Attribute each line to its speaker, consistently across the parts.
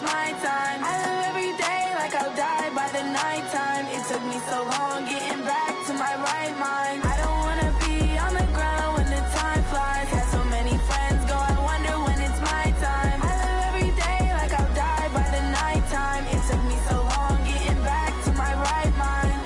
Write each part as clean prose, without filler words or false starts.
Speaker 1: it's my time. I live every day like I'll die by the nighttime. It took me so long getting back to my right mind. I don't wanna be on the ground when the time flies. Had so many friends go, I wonder when it's my time. I live every day like I'll die by the nighttime. It took me so long getting back to my right mind.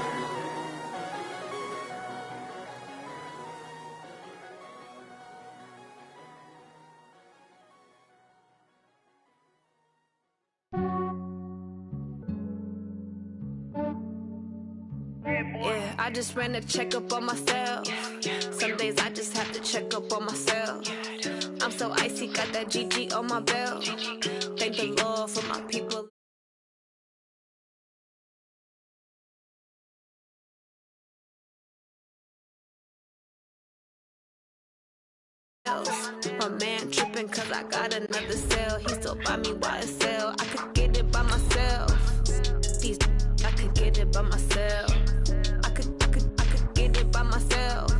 Speaker 2: Yeah, I just ran a checkup on myself. Some days I just have to check up on myself. I'm so icy, got that GG on my belt. Thank the Lord for my people. My man tripping cause I got another cell. He still buy me YSL. I could get it by myself. These I could get it by myself. I could get it by myself.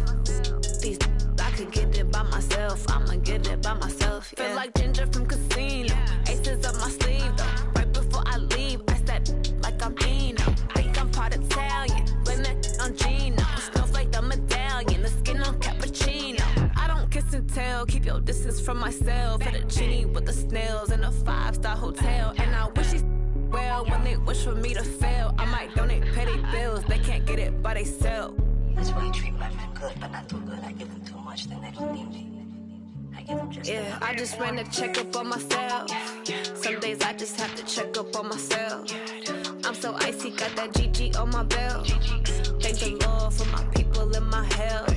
Speaker 2: These I could get it by myself. I'ma get it by myself. Yeah. Feel like Ginger from Casino. Aces up my sleeve though. Right before I leave, I said like I'm Eno. Think I'm part Italian. Blame that on Gino. Smells like the medallion. The skin on cappuccino. I don't kiss and tell. Keep your distance from myself. For the genie with the snails in a 5-star hotel. And I wish he's well when they wish for me to fail. I might donate petty bills. They can't get it by themselves.
Speaker 3: That's why you treat my men good, but not too good. I give them too much, then they don't need me. I give them just
Speaker 2: yeah, I just ran a checkup on myself. Some days I just have to check up on myself. I'm so icy, got that GG on my belt. Thank the Lord for my people in my health.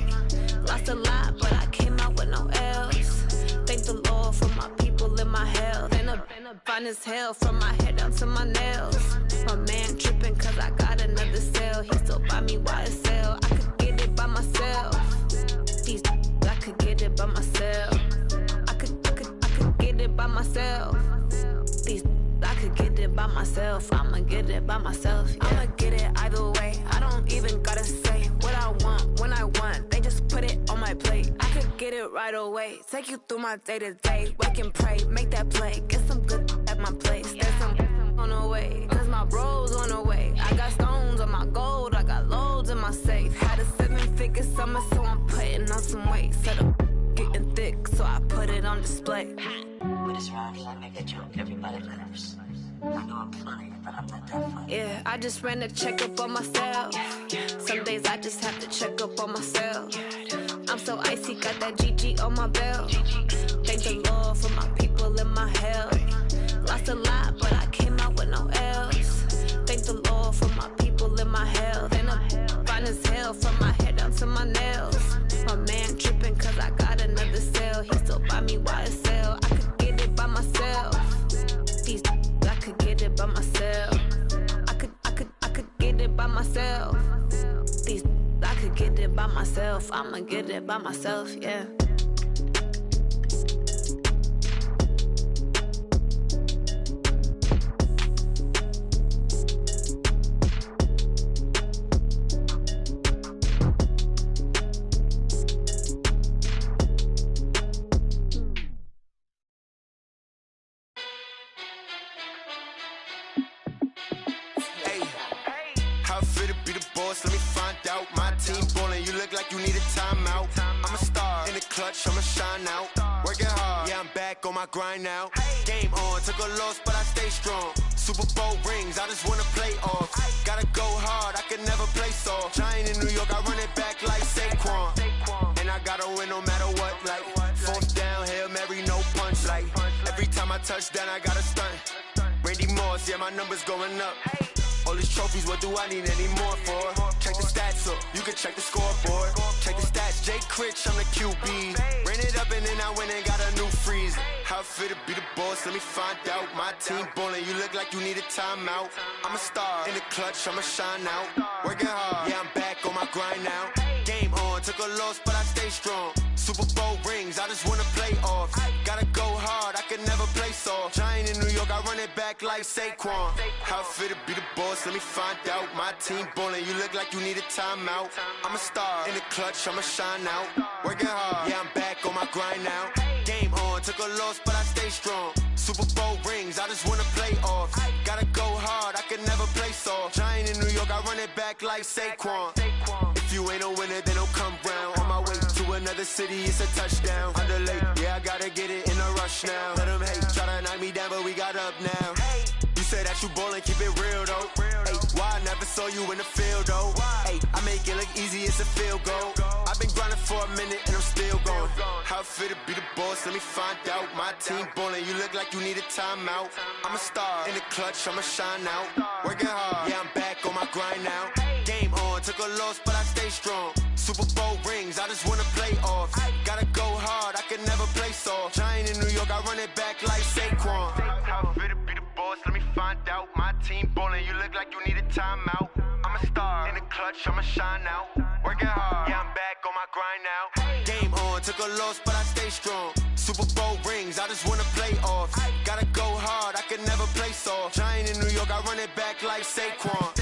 Speaker 2: Lost a lot, but I came out with no else. Thank the Lord for my people in my health. And a fine as hell from my head down to my nails. My man tripping cause I got another cell. He still buy me YSL. I could get it by myself. These I could get it by myself. I could get it by myself. These I could get it by myself. I'ma get it by myself. Yeah. I'ma get it either way. I don't even gotta say what I want when I want. They just put it on my plate. I could get it right away. Take you through my day to day. Wake and pray, make that play. Get some good at my place. There's some on the way. Cause my bro's on the way. I got stones on my gold. I got loads in my safe. Had a 7-figure summer, so I'm putting on some weight. Set up getting thick, so I put it on display.
Speaker 3: With this round here, I make a joke, everybody laughs. I know I'm funny, but I'm not that funny.
Speaker 2: Yeah, I just ran a checkup on myself. Some days I just have to check up on myself. I'm so icy, got that GG on my belt. Thank the Lord for my people in my health. Lost a lot, but I came out with no else. Thank the Lord for my people in my health. And I'm fine as hell from my head down to my nails. My man tripping cause I got another cell. He still buy me YSL. I could get it by myself. These I could get it by myself. I could get it by myself. These I could get it by myself. I'ma get it by myself, yeah.
Speaker 4: Let me find out. My team ballin', you look like you need a timeout. I'm a star in the clutch, I'ma shine out. Working hard, yeah, I'm back on my grind now. Game on, took a loss, but I stay strong. Super Bowl rings, I just wanna play off. Gotta go hard, I can never play soft. Giant in New York, I run it back like Saquon. And I gotta win no matter what, like 4th down, Hail Mary, no punch. Like every time I touch down, I gotta stunt. Randy Moss, yeah, my numbers going up. All these trophies, what do I need any more for? Check the stats up, you can check the scoreboard. Check the stats, Jay Critch, I'm the QB. Ran it up and then I went and got a new freeze. How it feel to be the boss, let me find out. My team ballin', you look like you need a timeout. I'm a star in the clutch, I'ma shine out. Working hard, yeah, I'm back on my grind now. Game on, took a loss, but I stay strong. Super Bowl rings, I just wanna play off. Gotta go hard, I can never play soft. Giant in New York, I run it back like Saquon. How it feel to be the boss, let me find out. My team ballin', you look like you need a timeout. I'm a star in the clutch, I'ma shine out. Working hard, yeah, I'm back on my grind now. Game on, took a loss, but I stay strong. Super Bowl rings, I just wanna play off. look like Saquon. If you ain't a winner, then don't come round. On my way to another city, it's a touchdown. Underlay, yeah, I gotta get it in a rush now. Let them hate, try to knock me down, but we got up now. You say that you ballin', keep it real though. Hey, why I never saw you in the field though? Hey, I make it look easy, it's a field goal. I've been grinding for a minute and I'm still going. How it feel to be the boss, let me find out. My team ballin', you look like you need a timeout. I'm a star, in the clutch, I'ma shine out. Working hard, yeah, I'm back on my grind now. Game on, took a loss, but I stay strong. Super Bowl rings, I just wanna play off. Gotta go hard, I can never play soft. Giant in New York, I run it back like Saquon. How it feel to be the boss, let me find out. My team ballin', you look like you need a timeout. I'm a star, in the clutch, I'ma shine out. Working hard, yeah, I'm back on my grind now. Game on, took a loss, but I stay strong. Super Bowl rings, I just wanna play off. Gotta go hard, I can never play soft. Giant in New York, I run it back like Saquon.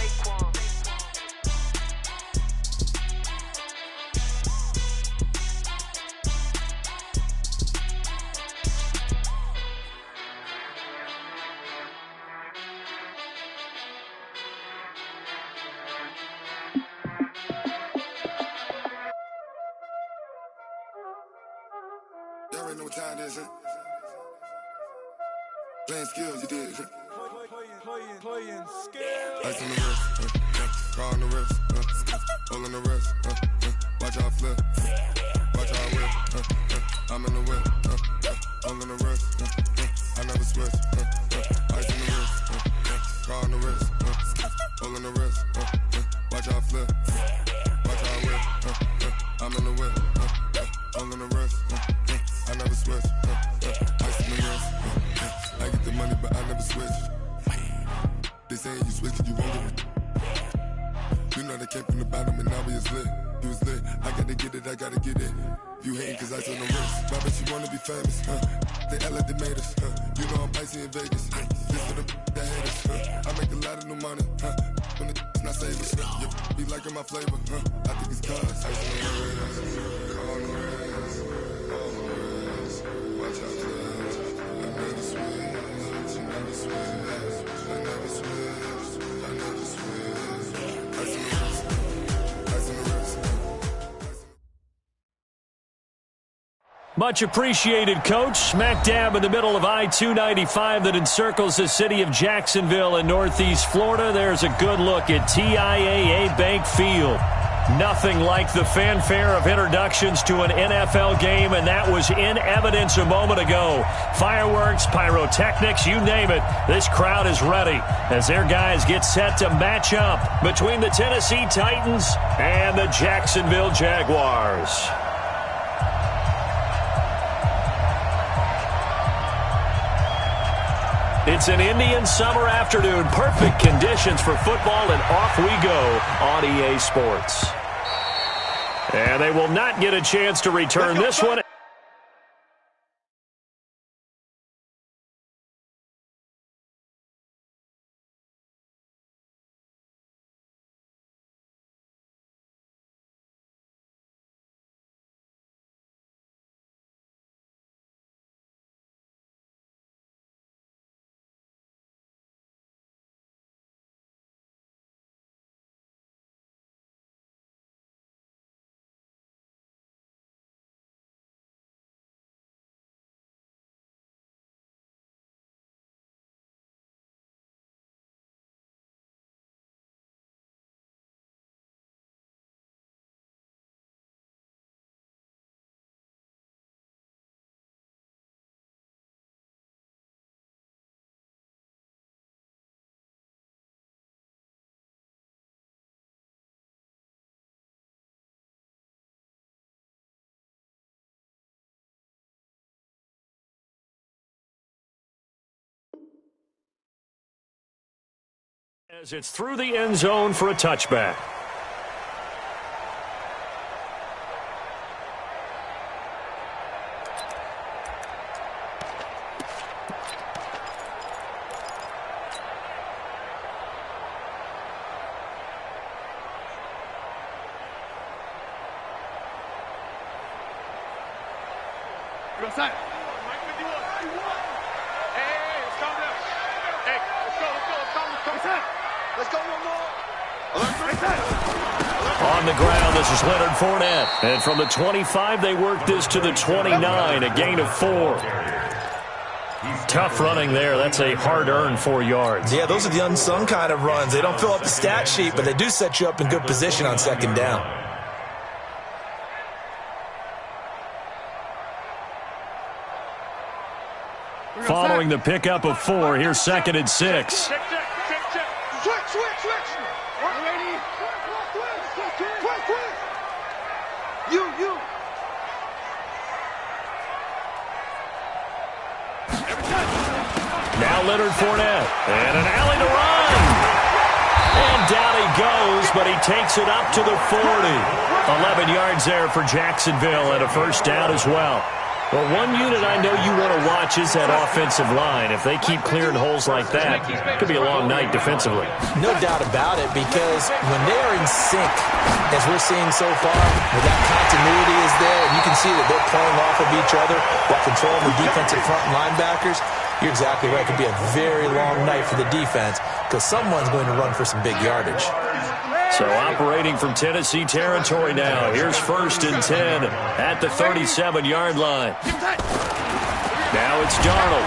Speaker 5: Y'all already know what time it is, huh? Playing skills, you did, huh? Playing skills. Ice on the wrist, car on the wrist, hole in the wrist, watch how I flip, watch how I whip, I'm in the whip, hole in the wrist, I never switch, ice on the wrist, car on the wrist, hole in the wrist, watch how I flip, watch how I whip, I'm in the whip, hole in the wrist, I never switch, ice in the wrist, I get the money but I never switch. They saying you switch cause you won't get it. You know they came from the bottom and now we is lit. You was lit, I gotta get it, I gotta get it. You hating cause ice on the wrist. Why bet you wanna be famous, They act like they made us, You know I'm icy in Vegas, This for the that hate us, I make a lot of new money, When it's not savers, You be liking my flavor, I think it's cause ice on the wrist, on the wrist, on the wrist. Watch out, cuz I never switch, I never switch, I never switch, I never switch. Ice on the wrist, ice on the wrist.
Speaker 6: Much appreciated, Coach. Smack dab in the middle of I-295 that encircles the city of Jacksonville in Northeast Florida. There's a good look at TIAA Bank Field. Nothing like the fanfare of introductions to an NFL game, and that was in evidence a moment ago. Fireworks, pyrotechnics, you name it. This crowd is ready as their guys get set to match up between the Tennessee Titans and the Jacksonville Jaguars. It's an Indian summer afternoon. Perfect conditions for football, and off we go on EA Sports. And they will not get a chance to return this one. As it's through the end zone for a touchback.
Speaker 7: Let's go one more.
Speaker 6: On the ground, this is Leonard Fournette. And from the 25, they work this to the 29, a gain of 4. Tough running there. That's a hard-earned 4 yards.
Speaker 7: Yeah, those are the unsung kind of runs. They don't fill up the stat sheet, but they do set you up in good position on second down.
Speaker 6: Following the pickup of 4, here's 2nd and 6.
Speaker 8: Switch. You.
Speaker 6: Now Leonard Fournette. And an alley to run. And down he goes, but he takes it up to the 40. 11 yards there for Jacksonville and a first down as well. Well, one unit I know you want to watch is that offensive line. If they keep clearing holes like that, it could be a long night defensively.
Speaker 7: No doubt about it, because when they're in sync, as we're seeing so far, where that continuity is there, and you can see that they're playing off of each other while controlling the defensive front linebackers, you're exactly right. It could be a very long night for the defense because someone's going to run for some big yardage.
Speaker 6: So operating from Tennessee territory now. Here's 1st and 10 at the 37-yard line. Now it's Darnold.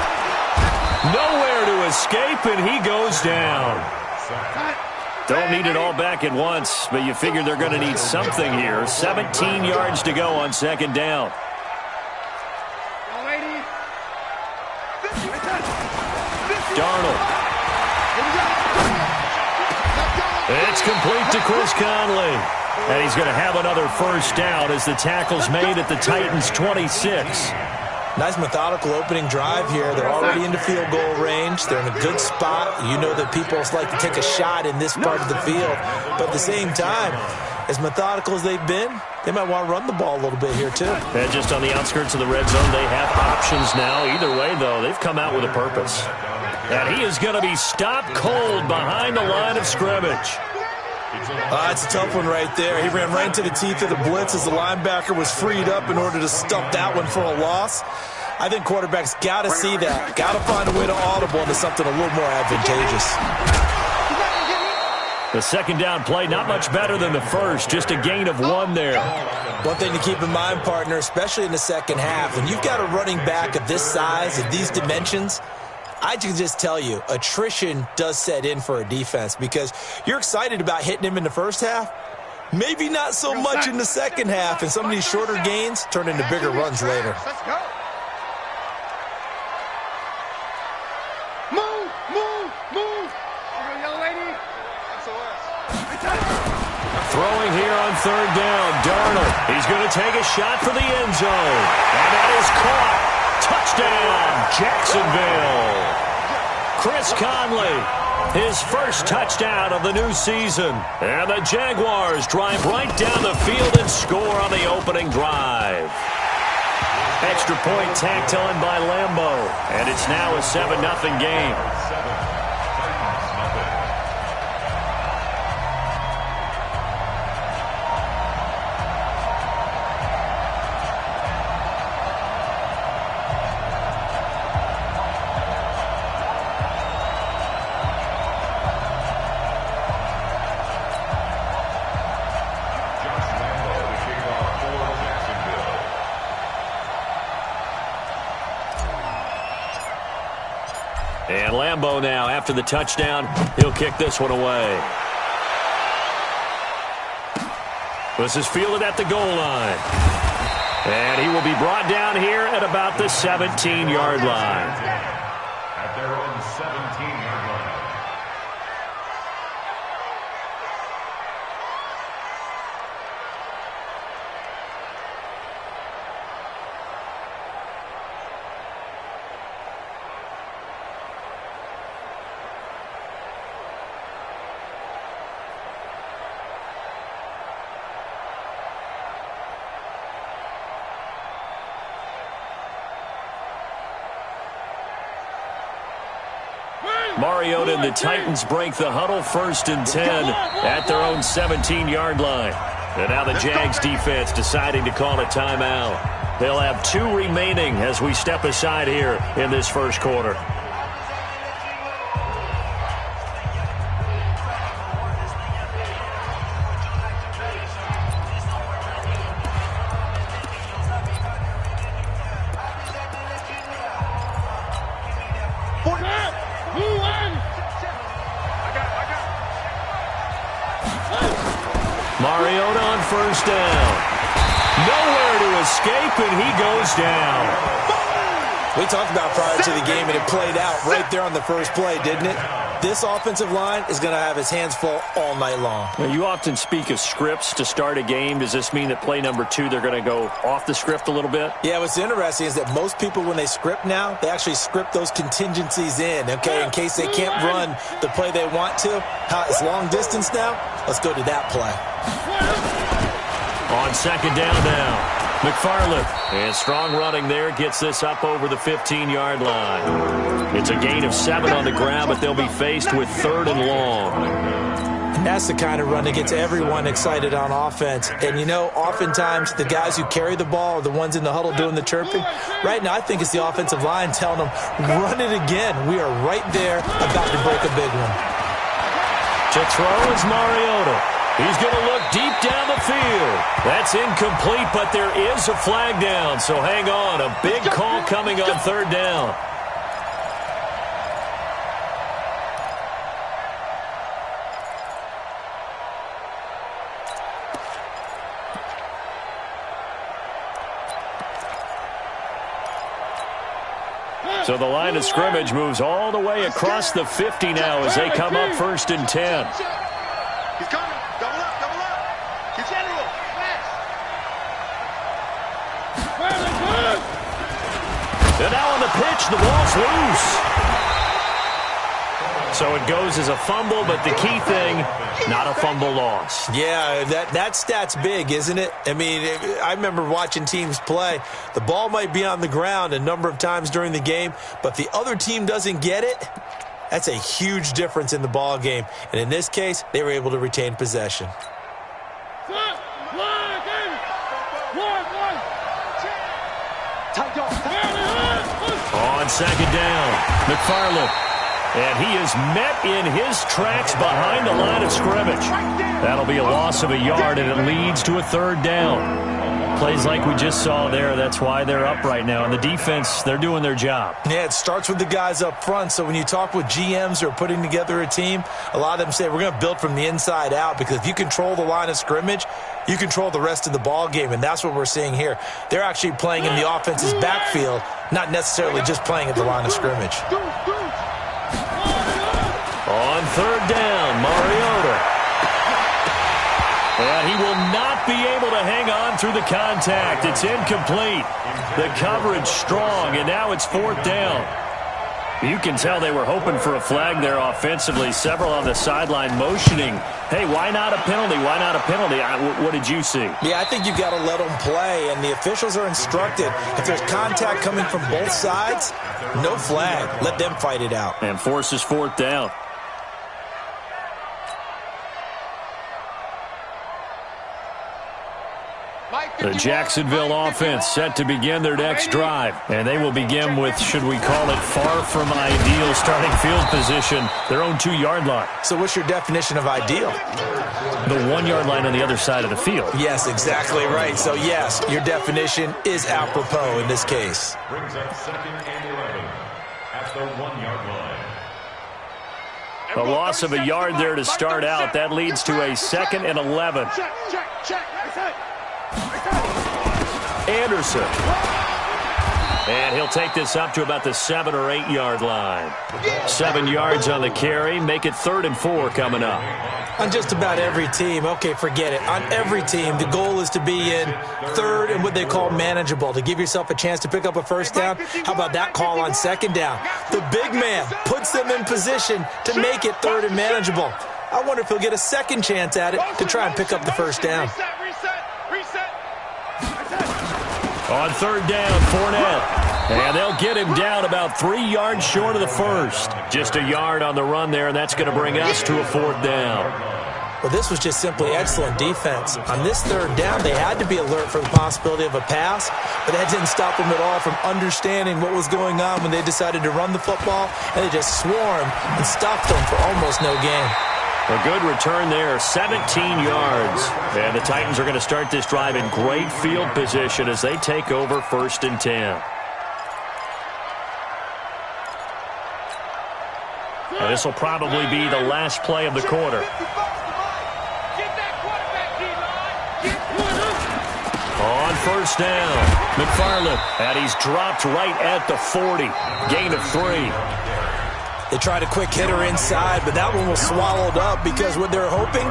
Speaker 6: Nowhere to escape, and he goes down. Don't need it all back at once, but you figure they're going to need something here. 17 yards to go on 2nd down. Darnold. It's complete to Chris Conley. And he's going to have another first down as the tackle's made at the Titans' 26.
Speaker 7: Nice methodical opening drive here. They're already into field goal range. They're in a good spot. You know that people like to take a shot in this part of the field. But at the same time, as methodical as they've been, they might want to run the ball a little bit here too.
Speaker 6: And just on the outskirts of the red zone, they have options now. Either way, though, they've come out with a purpose. And he is going to be stopped cold behind the line of scrimmage.
Speaker 7: It's a tough one right there. He ran right into the teeth of the blitz as the linebacker was freed up in order to stuff that one for a loss. I think quarterbacks got to see that. Got to find a way to audible into something a little more advantageous.
Speaker 6: The 2nd down play, not much better than the first. Just a gain of 1 there.
Speaker 7: One thing to keep in mind, partner, especially in the second half, when you've got a running back of this size, of these dimensions, I can just tell you, attrition does set in for a defense because you're excited about hitting him in the first half. Maybe not so much in the second half, and some of these shorter gains turn into bigger runs later.
Speaker 8: Let's go. Move. Young lady.
Speaker 6: Throwing here on 3rd down, Darnold. He's going to take a shot for the end zone. And that is caught. Touchdown, Jacksonville. Chris Conley, his first touchdown of the new season. And the Jaguars drive right down the field and score on the opening drive. Extra point tacked on by Lambeau. And it's now a 7-0 game. And Lambeau now, after the touchdown, he'll kick this one away. This is fielded at the goal line. And he will be brought down here at about the 17-yard line.
Speaker 9: At their own 17-yard line.
Speaker 6: Mariota and the Titans break the huddle, 1st and 10 at their own 17-yard line. And now the Jags defense deciding to call a timeout. They'll have 2 remaining as we step aside here in this first quarter. Mariota on first down. Nowhere to escape, and he goes down.
Speaker 7: We talked about prior to the game, and it played out right there on the first play, didn't it? This offensive line is going to have his hands full all night long.
Speaker 6: Now, you often speak of scripts to start a game. Does this mean that play number 2, they're going to go off the script a little bit?
Speaker 7: Yeah, what's interesting is that most people, when they script now, they actually script those contingencies in, okay, in case they can't run the play they want to. It's long distance now. Let's go to that play.
Speaker 6: On second down now. McFarland, and strong running there, gets this up over the 15-yard line. It's a gain of 7 on the ground, but they'll be faced with 3rd and long.
Speaker 7: That's the kind of run that gets everyone excited on offense. And, you know, oftentimes the guys who carry the ball are the ones in the huddle doing the chirping. Right now, I think it's the offensive line telling them, run it again. We are right there about to break a big one.
Speaker 6: To throw is Mariota. He's going to look deep down the field. That's incomplete, but there is a flag down, so hang on. A big call coming on 3rd down. So the line of scrimmage moves all the way across the 50 now as they come up 1st and 10.
Speaker 8: He's coming. Double up. Keep general.
Speaker 6: And now on the pitch, the ball's loose. So it goes as a fumble, but the key thing, not a fumble loss.
Speaker 7: Yeah, that stat's big, isn't it? I mean, I remember watching teams play. The ball might be on the ground a number of times during the game, but if the other team doesn't get it, that's a huge difference in the ball game. And in this case, they were able to retain possession.
Speaker 6: On second down, McFarland. And he is met in his tracks behind the line of scrimmage. That'll be a loss of a yard, and it leads to a 3rd down. Plays like we just saw there, that's why they're up right now. And the defense, they're doing their job.
Speaker 7: Yeah, it starts with the guys up front. So when you talk with GMs who are putting together a team, a lot of them say we're going to build from the inside out, because if you control the line of scrimmage, you control the rest of the ball game, and that's what we're seeing here. They're actually playing in the offense's backfield, not necessarily just playing at the line of scrimmage.
Speaker 6: On 3rd down, Mariota. And he will not be able to hang on through the contact. It's incomplete. The coverage strong, and now it's 4th down. You can tell they were hoping for a flag there offensively. Several on the sideline motioning, hey, why not a penalty? Why not a penalty? What did you see?
Speaker 7: Yeah, I think you've got to let them play, and the officials are instructed. If there's contact coming from both sides, no flag. Let them fight it out.
Speaker 6: And forces 4th down. The Jacksonville offense set to begin their next drive. And they will begin with, should we call it, far from ideal starting field position, their own 2-yard line.
Speaker 7: So what's your definition of ideal?
Speaker 6: The 1-yard line on the other side of the field.
Speaker 7: Yes, exactly right. So, yes, your definition is apropos in this case.
Speaker 9: Brings up 2nd and 11 at the 1-yard line.
Speaker 6: A loss of a yard there to start out. That leads to a 2nd and 11. Anderson. And he'll take this up to about the 7 or 8 yard line. 7 yards on the carry. Make it 3rd and 4 coming up.
Speaker 7: On just about every team, okay, forget it. On every team, the goal is to be in 3rd and what they call manageable, to give yourself a chance to pick up a 1st down. How about that call on 2nd down? The big man puts them in position to make it 3rd and manageable. I wonder if he'll get a 2nd chance at it to try and pick up the 1st down.
Speaker 6: On 3rd down, Fournette. And they'll get him down about 3 yards short of the 1st. Just a yard on the run there, and that's going to bring us to a 4th down.
Speaker 7: Well, this was just simply excellent defense. On this 3rd down, they had to be alert for the possibility of a pass, but that didn't stop them at all from understanding what was going on when they decided to run the football, and they just swarmed and stopped them for almost no gain.
Speaker 6: A good return there, 17 yards. And the Titans are going to start this drive in great field position as they take over 1st and 10. And this will probably be the last play of the quarter. On first down, McFarland, and he's dropped right at the 40. Gain of 3.
Speaker 7: They tried a quick hitter inside, but that one was swallowed up because what they're hoping,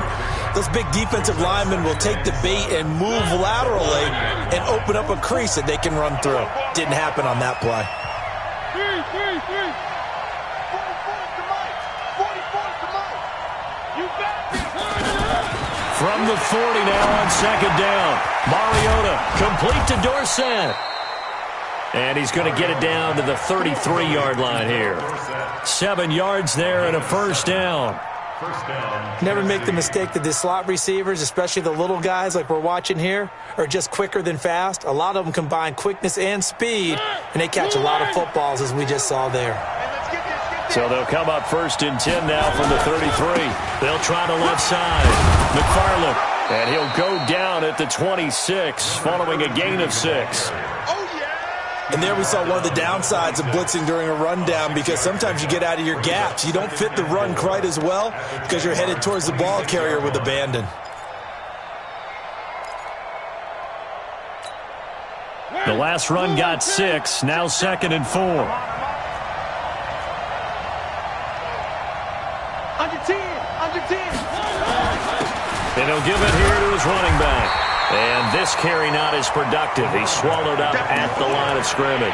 Speaker 7: those big defensive linemen will take the bait and move laterally and open up a crease that they can run through. Didn't happen on that play.
Speaker 6: From the 40 now on second down. Mariota, complete to Dorsett. And he's going to get it down to the 33-yard line here. 7 yards there and a first down.
Speaker 7: Never make the mistake that the slot receivers, especially the little guys like we're watching here, are just quicker than fast. A lot of them combine quickness and speed, and they catch a lot of footballs, as we just saw there.
Speaker 6: So they'll come up first and 10 now from the 33. They'll try the left side. McFarland, and he'll go down at the 26 following a gain of 6.
Speaker 7: And there we saw one of the downsides of blitzing during a rundown, because sometimes you get out of your gaps. You don't fit the run quite as well because you're headed towards the ball carrier with abandon.
Speaker 6: The last run got 6, now 2nd and 4.
Speaker 8: Under 10.
Speaker 6: And he'll give it here to his running back. And this carry not as productive. He's swallowed up at the line of scrimmage.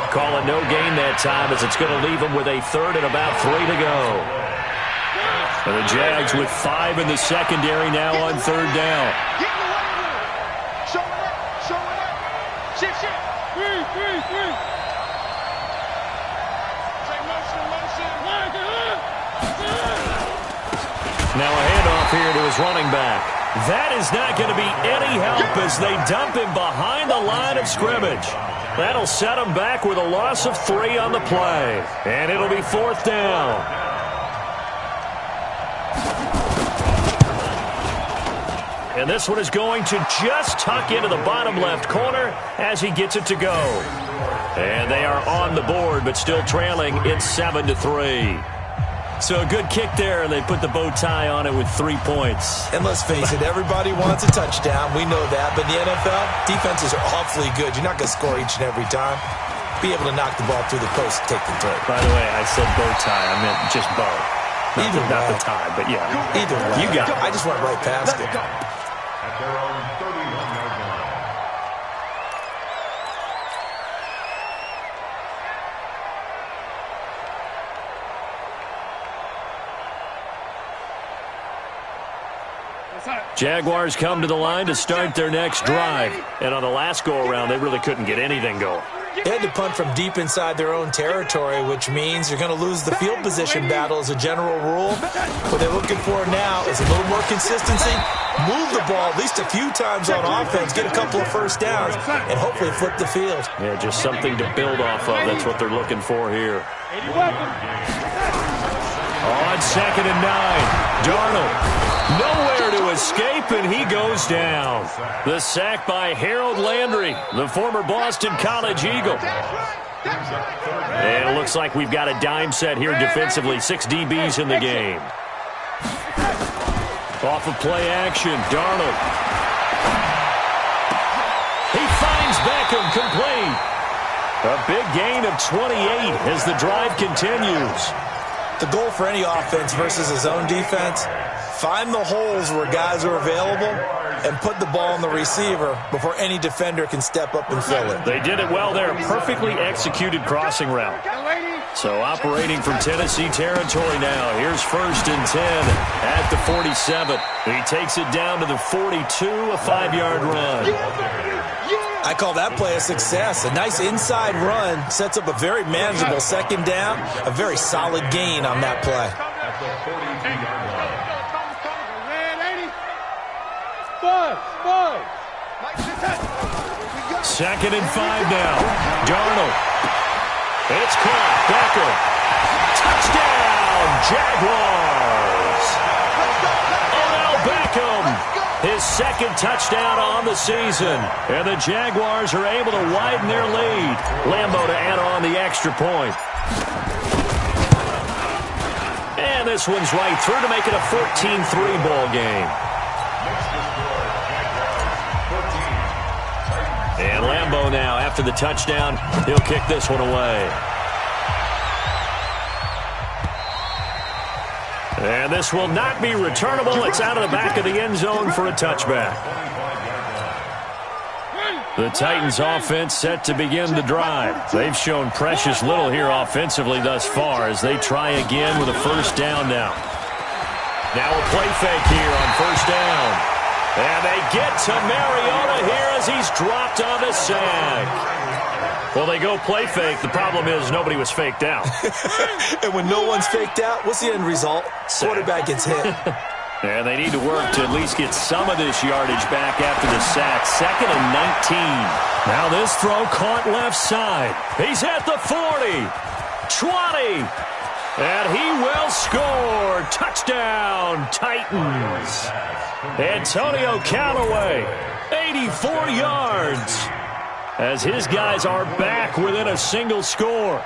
Speaker 6: Call it no gain that time, as it's going to leave him with a 3rd and about 3 to go. And the Jags with 5 in the secondary now on 3rd down.
Speaker 8: Show it up. Shift. 3. Say motion.
Speaker 6: Now a handoff here to his running back. That is not going to be any help as they dump him behind the line of scrimmage. That'll set him back with a loss of 3 on the play. And it'll be 4th down. And this one is going to just tuck into the bottom left corner as he gets it to go. And they are on the board, but still trailing. It's 7-3. So a good kick there, and they put the bow tie on it with 3 points.
Speaker 7: And let's face it, everybody wants a touchdown. We know that. But in the NFL, defenses are awfully good. You're not going to score each and every time. Be able to knock the ball through the post and take the throw.
Speaker 6: By the way, I said bow tie. I meant just bow. Not the tie, but yeah.
Speaker 7: Either way.
Speaker 6: You got it.
Speaker 7: I just went right past it.
Speaker 9: At their own 31-yard line.
Speaker 6: Jaguars come to the line to start their next drive. And on the last go-around, they really couldn't get anything going.
Speaker 7: They had to punt from deep inside their own territory, which means you're going to lose the field position battle as a general rule. What they're looking for now is a little more consistency, move the ball at least a few times on offense, get a couple of first downs, and hopefully flip the field.
Speaker 6: Yeah, just something to build off of. That's what they're looking for here. On 2nd and 9, Darnold. Nowhere to escape, and he goes down. The sack by Harold Landry, the former Boston College Eagle. And it looks like we've got a dime set here defensively. 6 DBs in the game. Off of play action, Darnold. He finds Beckham complete. A big gain of 28 as the drive continues.
Speaker 7: The goal for any offense versus his own defense, find the holes where guys are available and put the ball on the receiver before any defender can step up and fill it.
Speaker 6: They did it well there. Perfectly executed crossing route. So operating from Tennessee territory now. Here's 1st and 10 at the 47. He takes it down to the 42, a 5-yard run.
Speaker 7: I call that play a success. A nice inside run sets up a very manageable 2nd down, a very solid gain on that play.
Speaker 9: At the 42-yard line.
Speaker 6: 2nd and 5 now. Darnold. It's caught. Beckham. Touchdown, Jaguars. Odell Beckham. His 2nd touchdown on the season. And the Jaguars are able to widen their lead. Lambeau to add on the extra point. And this one's right through to make it a 14-3 ball game. And Lambeau now, after the touchdown, he'll kick this one away. And this will not be returnable. It's out of the back of the end zone for a touchback. The Titans offense set to begin the drive. They've shown precious little here offensively thus far as they try again with a first down now. Now a play fake here on first down. And they get to Mariota here as he's dropped on the sack. Well, they go play fake. The problem is nobody was faked out.
Speaker 7: And when no one's faked out, what's the end result? Quarterback gets hit.
Speaker 6: And they need to work to at least get some of this yardage back after the sack. 2nd and 19. Now this throw caught left side. He's at the 40. 20. And he will score. Touchdown, Titans. Antonio Callaway, 84 yards. As his guys are back within a single score.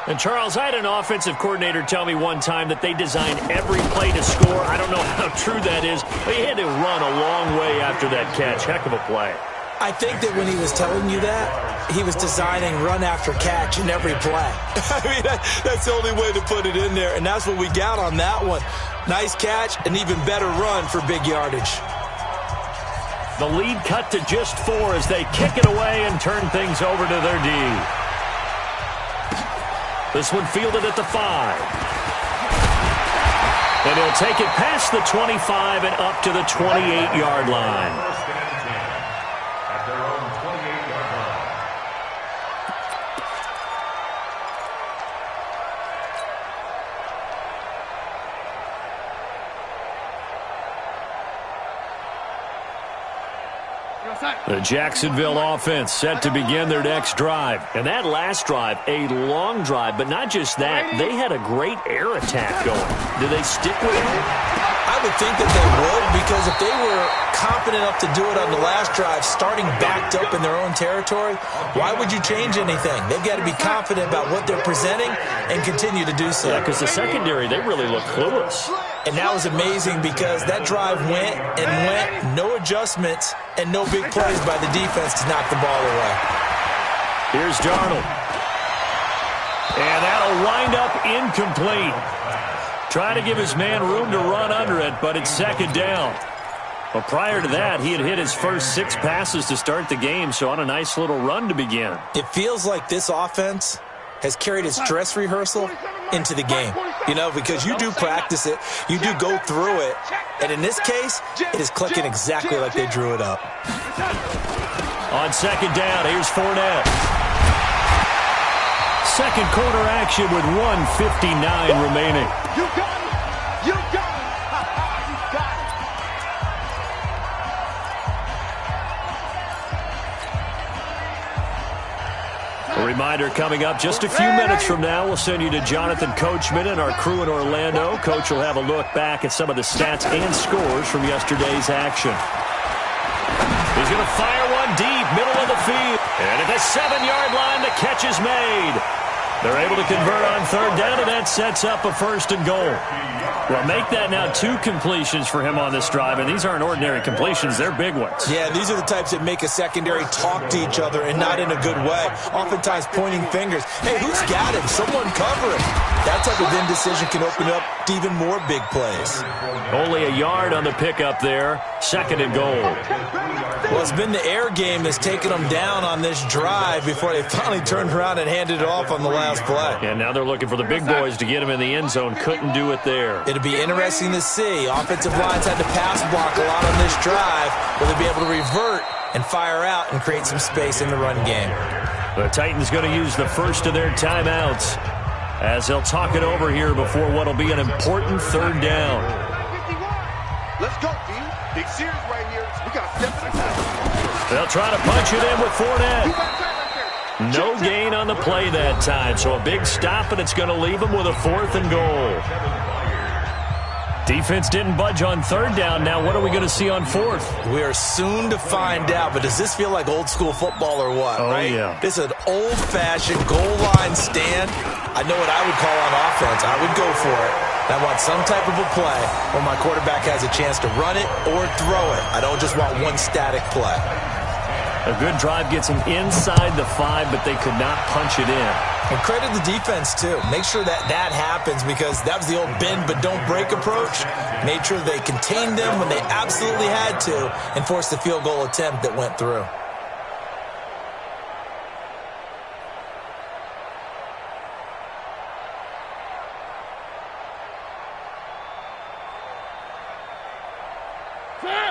Speaker 6: And, Charles, I had an offensive coordinator tell me one time that they design every play to score. I don't know how true that is, but he had to run a long way after that catch. Heck of a play.
Speaker 7: I think that when he was telling you that, he was designing run after catch in every play. I mean, that's the only way to put it in there, and that's what we got on that one. Nice catch, an even better run for big yardage.
Speaker 6: The lead cut to just 4 as they kick it away and turn things over to their D. This one fielded at the 5. And he'll take it past the 25 and up to the 28-yard line.
Speaker 9: At their own 28-yard line.
Speaker 6: The Jacksonville offense set to begin their next drive. And that last drive, a long drive, but not just that. They had a great air attack going. Do they stick with it?
Speaker 7: I would think that they would, because if they were confident enough to do it on the last drive, starting backed up in their own territory, why would you change anything? They've got to be confident about what they're presenting and continue to do so.
Speaker 6: Yeah, because the secondary, they really look clueless.
Speaker 7: And that was amazing because that drive went and went, no adjustments, and no big plays by the defense to knock the ball away.
Speaker 6: Here's Darnold. And that'll wind up incomplete. Trying to give his man room to run under it, but it's 2nd down. Well, prior to that, he had hit his first 6 passes to start the game, so on a nice little run to begin.
Speaker 7: It feels like this offense has carried its dress rehearsal into the game. You know, because you do practice it, you do go through it, and in this case, it is clicking exactly like they drew it up.
Speaker 6: On 2nd down, here's Fournette. Second quarter action with 1:59 remaining.
Speaker 8: You got it! You got it! You got it!
Speaker 6: A reminder coming up just a few minutes from now. We'll send you to Jonathan Coachman and our crew in Orlando. Coach will have a look back at some of the stats and scores from yesterday's action. He's going to fire one deep, middle of the field. And at the 7-yard line, the catch is made. They're able to convert on 3rd down, and that sets up a 1st and goal. Well, make that now 2 completions for him on this drive, and these aren't ordinary completions. They're big ones.
Speaker 7: Yeah, these are the types that make a secondary talk to each other, and not in a good way. Oftentimes pointing fingers. Hey, who's got him? Someone cover him. That type of indecision can open up to even more big plays.
Speaker 6: Only a yard on the pickup there. 2nd and goal.
Speaker 7: Well, it's been the air game that's taken them down on this drive before they finally turned around and handed it off on the last play.
Speaker 6: And now they're looking for the big boys to get him in the end zone. Couldn't do it there.
Speaker 7: It'll be interesting to see. Offensive lines had to pass block a lot on this drive. Will they be able to revert and fire out and create some space in the run game?
Speaker 6: The Titans going to use the first of their timeouts as they'll talk it over here before what will be an important 3rd down.
Speaker 8: Let's go, D. Big series right here. We got to step in the time.
Speaker 6: They'll try to punch it in with Fournette. No gain on the play that time, so a big stop, and it's going to leave them with a 4th and goal. Defense didn't budge on 3rd down. Now what are we going to see on 4th?
Speaker 7: We are soon to find out, but does this feel like old school football or what, right?
Speaker 6: Yeah.
Speaker 7: This is an old-fashioned goal line stand. I know what I would call on offense. I would go for it. I want some type of a play where my quarterback has a chance to run it or throw it. I don't just want one static play.
Speaker 6: A good drive gets them inside the 5, but they could not punch it in.
Speaker 7: And credit the defense, too. Make sure that happens, because that was the old bend but don't break approach. Made sure they contained them when they absolutely had to and forced the field goal attempt that went through.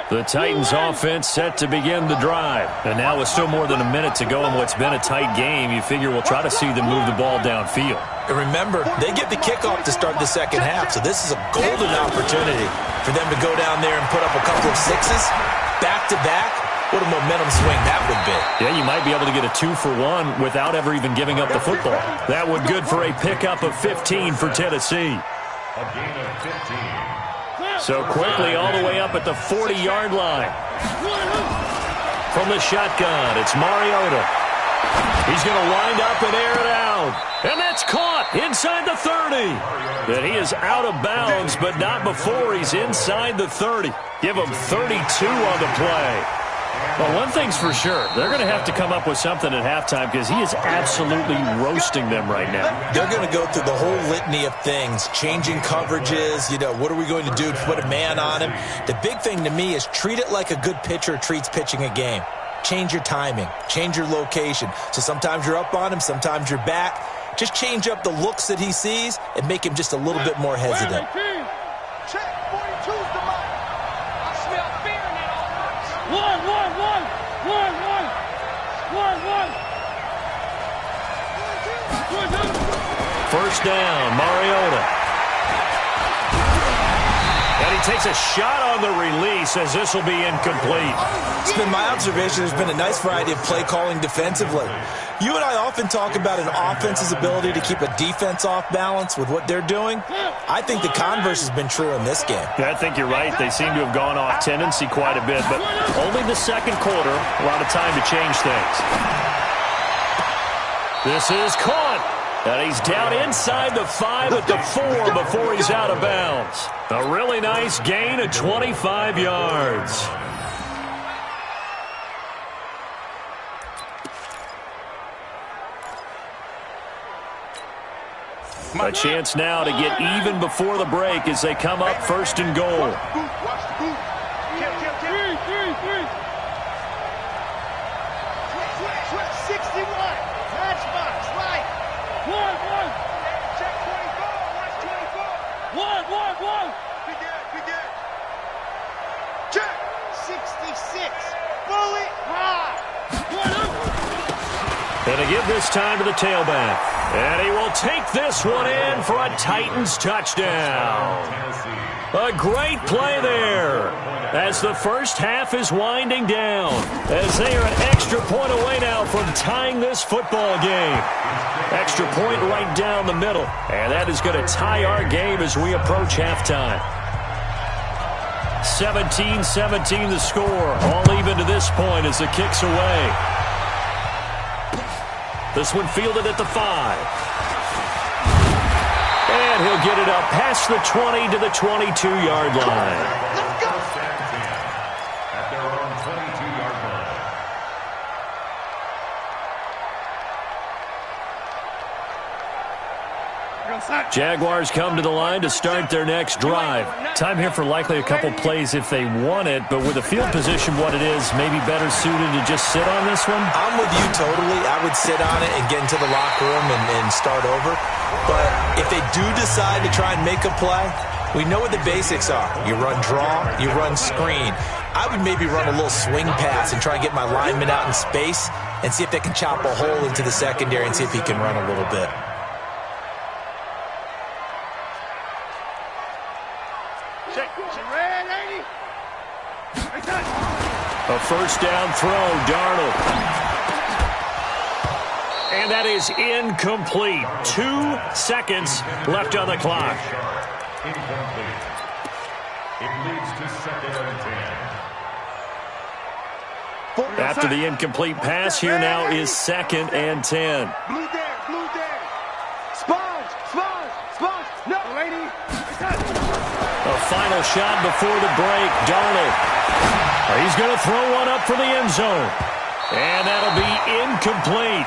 Speaker 6: The Titans offense set to begin the drive. And now with still more than a minute to go in what's been a tight game, you figure we'll try to see them move the ball downfield.
Speaker 7: And remember, they get the kickoff to start the second half, so this is a golden opportunity for them to go down there and put up a couple of sixes back-to-back. What a momentum swing that would be.
Speaker 6: Yeah, you might be able to get a 2-for-1 without ever even giving up the football. That would good for a pickup of 15 for Tennessee.
Speaker 9: A gain of 15.
Speaker 6: So quickly all the way up at the 40-yard line. From the shotgun, it's Mariota. He's going to wind up and air it out. And that's caught inside the 30. And he is out of bounds, but not before he's inside the 30. Give him 32 on the play. Well, one thing's for sure. They're going to have to come up with something at halftime because he is absolutely roasting them right now.
Speaker 7: They're going to go through the whole litany of things, changing coverages, what are we going to do to put a man on him? The big thing to me is treat it like a good pitcher treats pitching a game. Change your timing, change your location. So sometimes you're up on him, sometimes you're back. Just change up the looks that he sees and make him just a little bit more hesitant.
Speaker 8: Check, 42's the mark. I smell fear now.
Speaker 10: One.
Speaker 6: First down, Mariota. And he takes a shot on the release as this will be incomplete.
Speaker 7: It's been my observation there's been a nice variety of play calling defensively. You and I often talk about an offense's ability to keep a defense off balance with what they're doing. I think the converse has been true in this game.
Speaker 6: Yeah, I think you're right. They seem to have gone off tendency quite a bit, but only the second quarter, a lot of time to change things. This is caught. And he's down inside the 5 at the 4 before he's out of bounds. A really nice gain of 25 yards. A chance now to get even before the break as they come up first and goal. And to give this time to the tailback. And he will take this one in for a Titans touchdown. A great play there as the first half is winding down, as they are an extra point away now from tying this football game. Extra point right down the middle. And that is going to tie our game as we approach halftime. 17-17 the score. All even to this point as the kick's away. This one fielded at the 5. And he'll get it up past the 20 to the 22-yard line.
Speaker 8: Let's go.
Speaker 9: At their own 22-yard line.
Speaker 6: Jaguars come to the line to start their next drive. Time here for likely a couple plays if they want it, but with the field position what it is, maybe better suited to just sit on this one?
Speaker 7: I'm with you totally. I would sit on it and get into the locker room and start over. But if they do decide to try and make a play, we know what the basics are. You run draw, you run screen. I would maybe run a little swing pass and try and get my lineman out in space and see if they can chop a hole into the secondary and see if he can run a little bit.
Speaker 6: A first down throw, Darnold. And that is incomplete. 2 seconds left on the clock.
Speaker 9: Incomplete. It leads to second and 10.
Speaker 6: After the incomplete pass, here now is second and 10.
Speaker 8: Blue there. Sponge. No, lady.
Speaker 6: A final shot before the break. Darnold. He's going to throw one up for the end zone. And that'll be incomplete.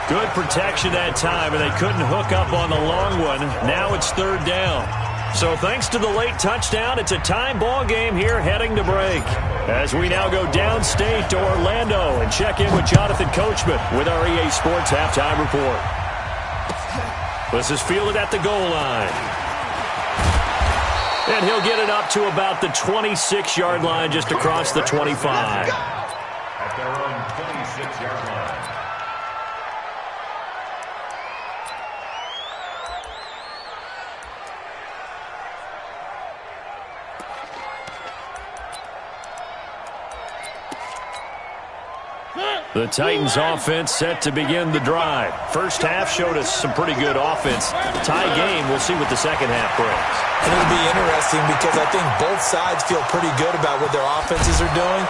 Speaker 6: Good protection that time, and they couldn't hook up on the long one. Now it's third down. So thanks to the late touchdown, it's a tie ball game here heading to break. As we now go downstate to Orlando and check in with Jonathan Coachman with our EA Sports Halftime Report. This is fielded at the goal line. And he'll get it up to about the 26-yard line, just across the 25.
Speaker 9: At their own 26-yard line.
Speaker 6: The Titans offense set to begin the drive. First half showed us some pretty good offense. Tie game, we'll see what the second half brings.
Speaker 7: And it'll be interesting because I think both sides feel pretty good about what their offenses are doing.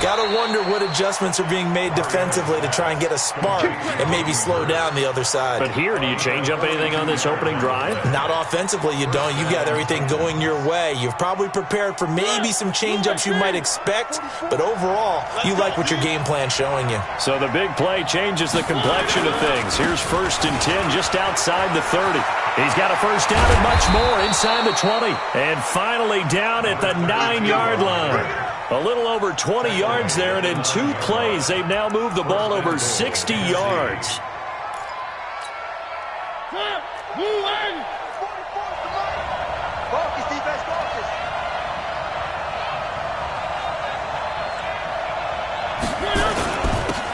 Speaker 7: Got to wonder what adjustments are being made defensively to try and get a spark and maybe slow down the other side.
Speaker 6: But here, do you change up anything on this opening drive?
Speaker 7: Not offensively, you don't. You got everything going your way. You've probably prepared for maybe some change-ups you might expect, but overall, you like what your game plan's showing you.
Speaker 6: So the big play changes the complexion of things. Here's 1st and 10 just outside the 30. He's got a first down and much more inside the 20. And finally down at the 9-yard line. A little over 20 yards there, and in 2 plays, they've now moved the ball over 60 yards.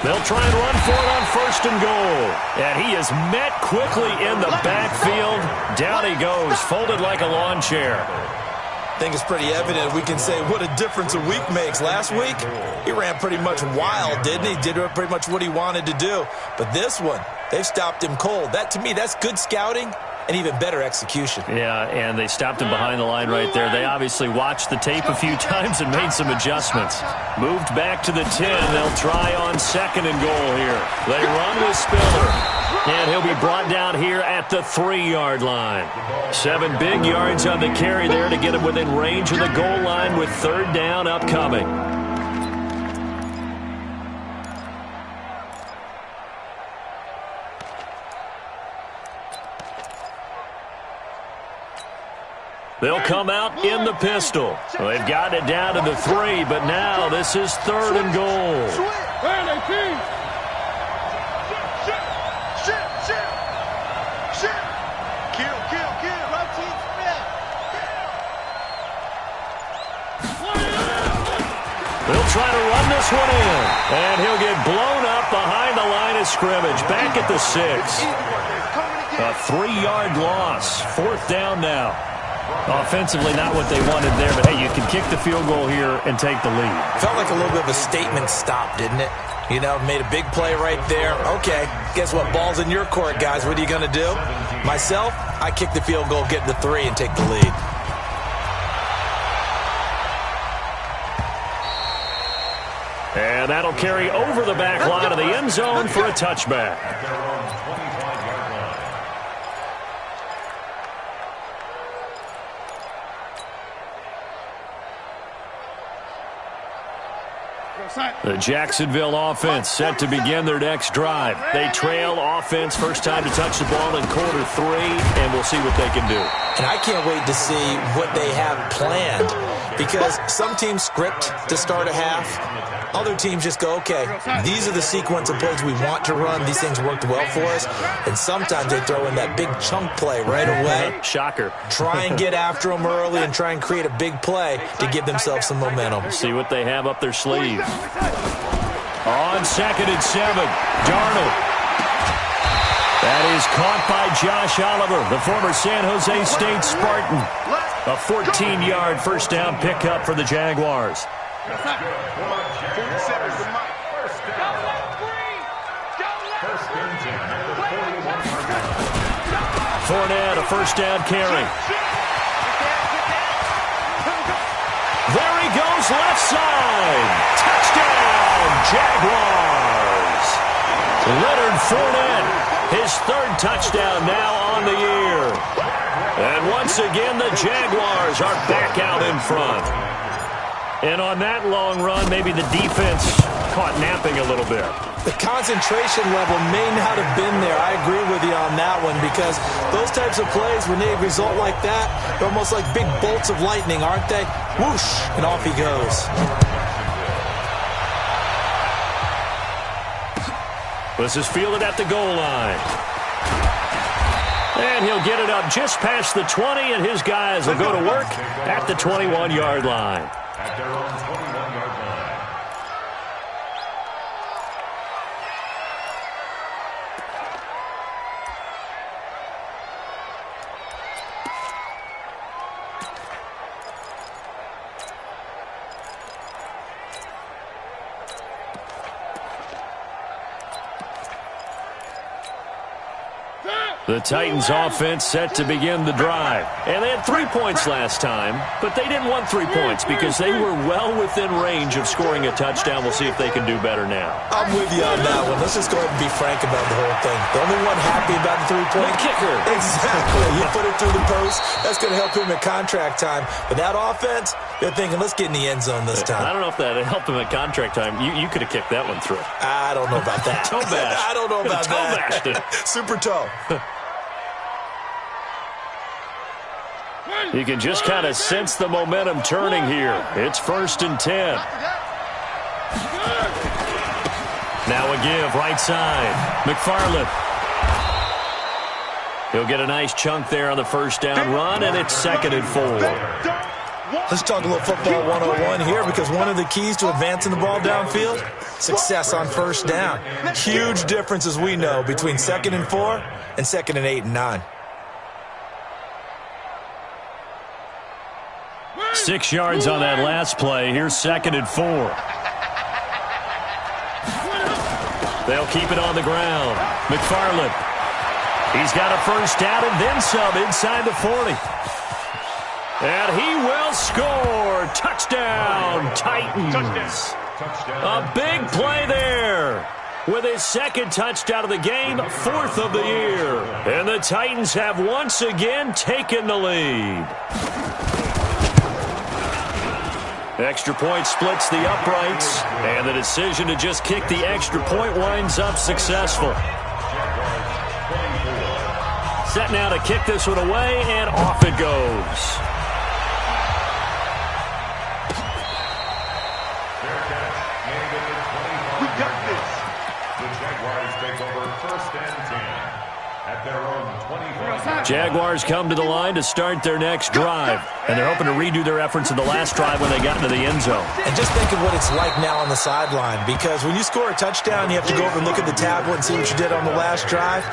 Speaker 6: They'll try and run for it on 1st and goal. And he is met quickly in the backfield. Down he goes, folded like a lawn chair.
Speaker 7: I think it's pretty evident we can say what a difference a week makes. Last week, he ran pretty much wild, didn't he? Did pretty much what he wanted to do. But this one, they've stopped him cold. That, to me, that's good scouting and even better execution.
Speaker 6: Yeah, and they stopped him behind the line right there. They obviously watched the tape a few times and made some adjustments. Moved back to the 10. They'll try on 2nd and goal here. They run with Spiller. And he'll be brought down here at the 3-yard line. 7 big yards on the carry there to get him within range of the goal line with 3rd down upcoming. They'll come out in the pistol. Well, they've got it down to the 3, but now this is 3rd and goal. They'll try to run this one in, and he'll get blown up behind the line of scrimmage, back at the 6. A 3-yard loss, 4th down now. Offensively, not what they wanted there, but hey, you can kick the field goal here and take the lead.
Speaker 7: Felt like a little bit of a statement stop, didn't it? You know, made a big play right there. Okay, guess what? Ball's in your court, guys. What are you going to do? Myself, I kick the field goal, get the 3, and take the lead.
Speaker 6: And that'll carry over the back line of the end zone for a touchback. The Jacksonville offense set to begin their next drive. They trail offense, first time to touch the ball in quarter 3, and we'll see what they can do.
Speaker 7: And I can't wait to see what they have planned, because some teams script to start a half. Other teams just go, okay, these are the sequence of plays we want to run. These things worked well for us. And sometimes they throw in that big chunk play right away.
Speaker 6: Shocker.
Speaker 7: Try and get after them early and try and create a big play to give themselves some momentum.
Speaker 6: See what they have up their sleeve. On 2nd and 7, Darnold. That is caught by Josh Oliver, the former San Jose State Spartan. A 14-yard first down pickup for the Jaguars. Fournette, a first down carry. There he goes, left side. Touchdown, Jaguars. Leonard Fournette, his 3rd touchdown now on the year. And once again, the Jaguars are back out in front. And on that long run, maybe the defense caught napping a little bit.
Speaker 7: The concentration level may not have been there. I agree with you on that one because those types of plays, when they result like that, they're almost like big bolts of lightning, aren't they? Whoosh, and off he goes.
Speaker 6: This is fielded at the goal line. And he'll get it up just past the 20, and his guys will go to work at the 21-yard line.
Speaker 9: At their own 21-yard line.
Speaker 6: The Titans offense set to begin the drive. And they had 3 points last time, but they didn't want 3 points because they were well within range of scoring a touchdown. We'll see if they can do better now.
Speaker 7: I'm with you on that one. Let's just go ahead and be frank about the whole thing. The only one happy about the 3-point
Speaker 6: kicker.
Speaker 7: Exactly. You put it through the post. That's going to help him at contract time. But that offense, they're thinking, let's get in the end zone this time.
Speaker 6: I don't know if that helped him at contract time. You could have kicked that one through.
Speaker 7: I don't know about that.
Speaker 6: Toe bash.
Speaker 7: I don't know about
Speaker 6: toe
Speaker 7: that.
Speaker 6: Bashed it.
Speaker 7: Super toe.
Speaker 6: You can just kind of sense the momentum turning here. It's 1st and 10. Now a give, right side. McFarland. He'll get a nice chunk there on the first down run, and it's 2nd and 4.
Speaker 7: Let's talk a little football 101 here because one of the keys to advancing the ball downfield, success on first down. Huge difference, as we know, between 2nd and 4 and 2nd and 8 and 9.
Speaker 6: 6 yards on that last play. Here's 2nd and 4. They'll keep it on the ground. McFarland. He's got a first down and then some inside the 40. And he will score. Touchdown, Titans. A big play there. With his 2nd touchdown of the game, 4th of the year. And the Titans have once again taken the lead. Extra point splits the uprights, and the decision to just kick the extra point winds up successful. Set now to kick this one away, and off it goes.
Speaker 9: We got this. The Jaguars take over 1st and 10 at their own 25.
Speaker 6: Jaguars come to the line to start their next drive, and they're hoping to redo their efforts in the last drive when they got into the end zone.
Speaker 7: And just think of what it's like now on the sideline, because when you score a touchdown, you have to go over and look at the tablet and see what you did on the last drive.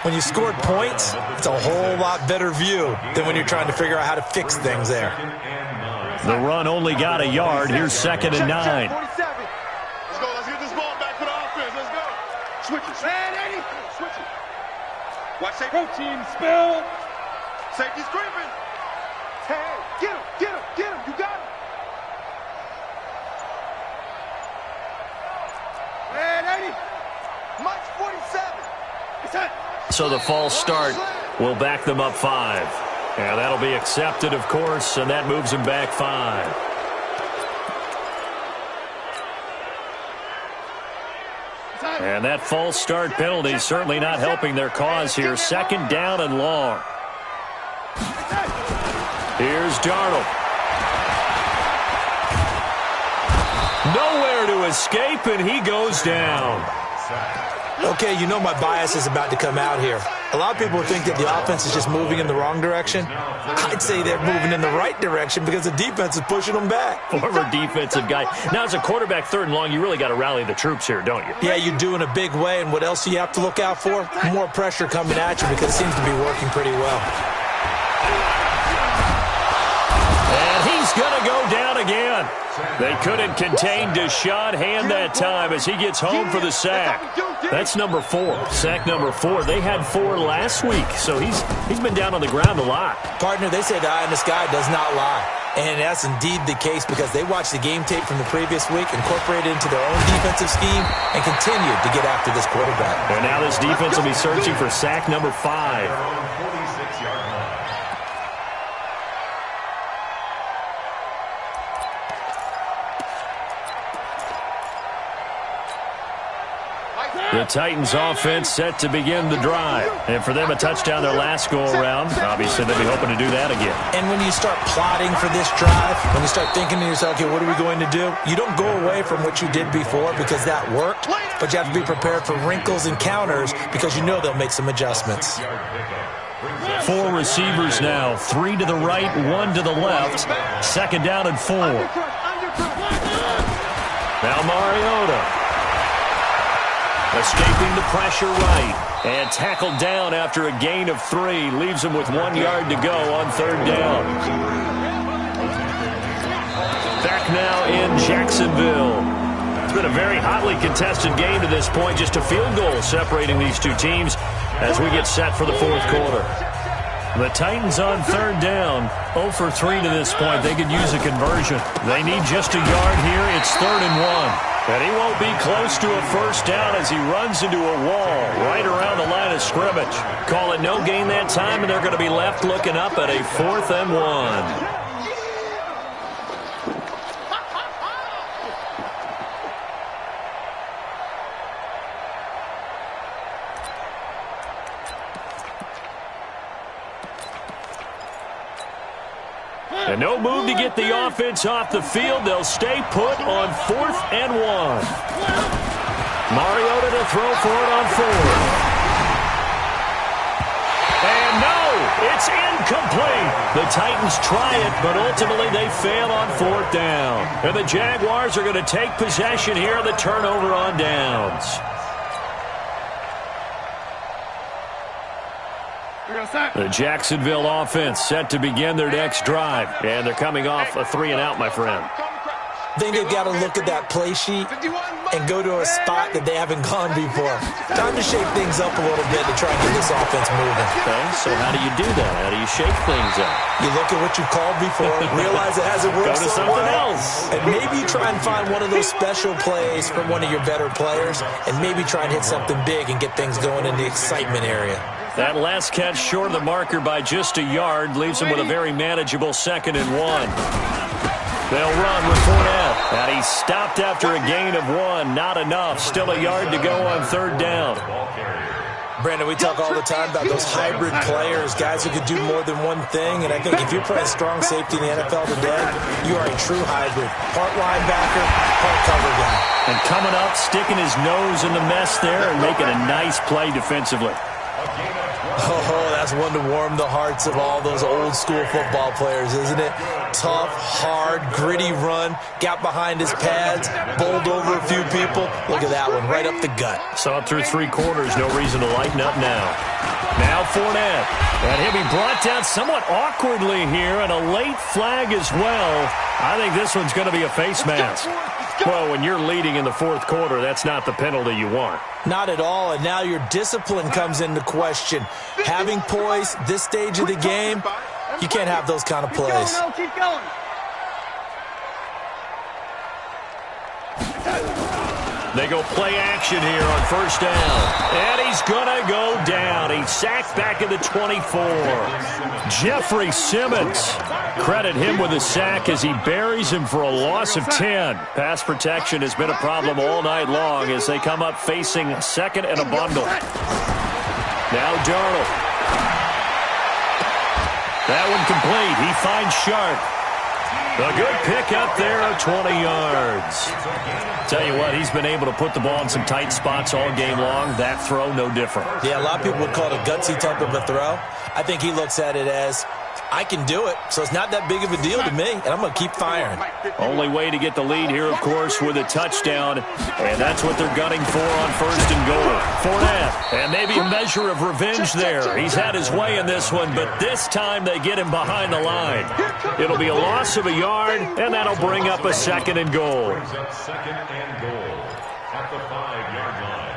Speaker 7: When you scored points, it's a whole lot better view than when you're trying to figure out how to fix things there.
Speaker 6: The run only got a yard. Here's 2nd and 9.
Speaker 8: Let's go. Let's get this ball back for the offense. Let's go. Switch it. Man, Eddie. Switch it. Watch safety. Protein spill. Safety's creeping. Hey, get him. Get him. Get him. You got him. Man, Eddie. Mike's 47. It's hot.
Speaker 6: So the false start will back them up 5. Yeah, that'll be accepted, of course, and that moves them back 5. And that false start penalty certainly not helping their cause here. 2nd down and long. Here's Darnold. Nowhere to escape, and he goes down.
Speaker 7: Okay, you know my bias is about to come out here. A lot of people think that the offense is just moving in the wrong direction. I'd say they're moving in the right direction because the defense is pushing them back.
Speaker 6: Former defensive guy. Now, as a quarterback 3rd and long, you really got to rally the troops here, don't you?
Speaker 7: Yeah, you do in a big way. And what else do you have to look out for? More pressure coming at you because it seems to be working pretty well.
Speaker 6: And he's going to go down again. They couldn't contain Deshaun Hand that time as he gets home for the sack. That's number 4. Sack number 4. They had 4 last week, so he's been down on the ground a lot.
Speaker 7: Partner, they say the eye in the sky does not lie. And that's indeed the case because they watched the game tape from the previous week, incorporated it into their own defensive scheme, and continued to get after this quarterback.
Speaker 6: And now this defense will be searching for sack number 5. The Titans offense set to begin the drive. And for them, a touchdown their last go-around. Obviously, they'll be hoping to do that again.
Speaker 7: And when you start plotting for this drive, when you start thinking to yourself, okay, what are we going to do? You don't go away from what you did before because that worked, but you have to be prepared for wrinkles and counters because you know they'll make some adjustments.
Speaker 6: 4 receivers now, 3 to the right, 1 to the left. 2nd down and 4. Now Mariota. Escaping the pressure right. And tackled down after a gain of 3. Leaves him with 1 yard to go on 3rd down. Back now in Jacksonville. It's been a very hotly contested game to this point. Just a field goal separating these two teams as we get set for the 4th quarter. The Titans on 3rd down. 0 for 3 to this point. They could use a conversion. They need just a yard here. It's 3rd and 1. And he won't be close to a 1st down as he runs into a wall right around the line of scrimmage. Call it no gain that time, and they're going to be left looking up at a 4th and 1. And no move to get the offense off the field. They'll stay put on 4th and 1. Mariota to throw for it on 4th. And no, it's incomplete. The Titans try it, but ultimately they fail on 4th down. And the Jaguars are going to take possession here on the turnover on downs. The Jacksonville offense set to begin their next drive. And thee coming off a 3-and-out, my friend.
Speaker 7: I think they've got to look at that play sheet and go to a spot that they haven't gone before. Time to shake things up a little bit to try and get this offense moving.
Speaker 6: Okay, so how do you do that? How do you shake things up?
Speaker 7: You look at what you called before, realize it hasn't worked
Speaker 6: so
Speaker 7: something
Speaker 6: well,
Speaker 7: else. And maybe you try and find one of those special plays from one of your better players, and maybe try and hit something big and get things going in the excitement area.
Speaker 6: That last catch short of the marker by just a yard leaves him with a very manageable 2nd and 1. They'll run with Fournette. And he's stopped after a gain of 1. Not enough. Still a yard to go on 3rd down.
Speaker 7: Brandon, we talk all the time about those hybrid players, guys who could do more than one thing. And I think if you're playing strong safety in the NFL today, you are a true hybrid. Part linebacker, part cover guy.
Speaker 6: And coming up, sticking his nose in the mess there and making a nice play defensively.
Speaker 7: Oh, that's one to warm the hearts of all those old-school football players, isn't it? Tough, hard, gritty run, got behind his pads, bowled over a few people. Look at that one, right up the gut.
Speaker 6: Saw it through 3 quarters, no reason to lighten up now. Now Fournette. And he'll be brought down somewhat awkwardly here, and a late flag as well. I think this one's going to be a face mask. Well, when you're leading in the 4th quarter, that's not the penalty you want.
Speaker 7: Not at all, and now your discipline comes into question. Having poise this stage of the game, you can't have those kind of plays.
Speaker 8: Keep going.
Speaker 6: They go play action here on 1st down. And he's going to go down. He's sacked back at the 24. Jeffrey Simmons. Credit him with a sack as he buries him for a loss of 10. Pass protection has been a problem all night long as they come up facing 2nd and a bundle. Now Darnold. That one complete. He finds Sharp. A good pick up there of 20 yards. Tell you what, he's been able to put the ball in some tight spots all game long. That throw, no different.
Speaker 7: Yeah, a lot of people would call it a gutsy type of a throw. I think he looks at it as, I can do it, so it's not that big of a deal to me, and I'm going to keep firing.
Speaker 6: Only way to get the lead here, of course, with a touchdown, and that's what they're gunning for on 1st and goal. Fournette, and maybe a measure of revenge there. He's had his way in this one, but this time they get him behind the line. It'll be a loss of a yard, and that'll bring up a 2nd and goal.
Speaker 9: 2nd and goal at the 5-yard line.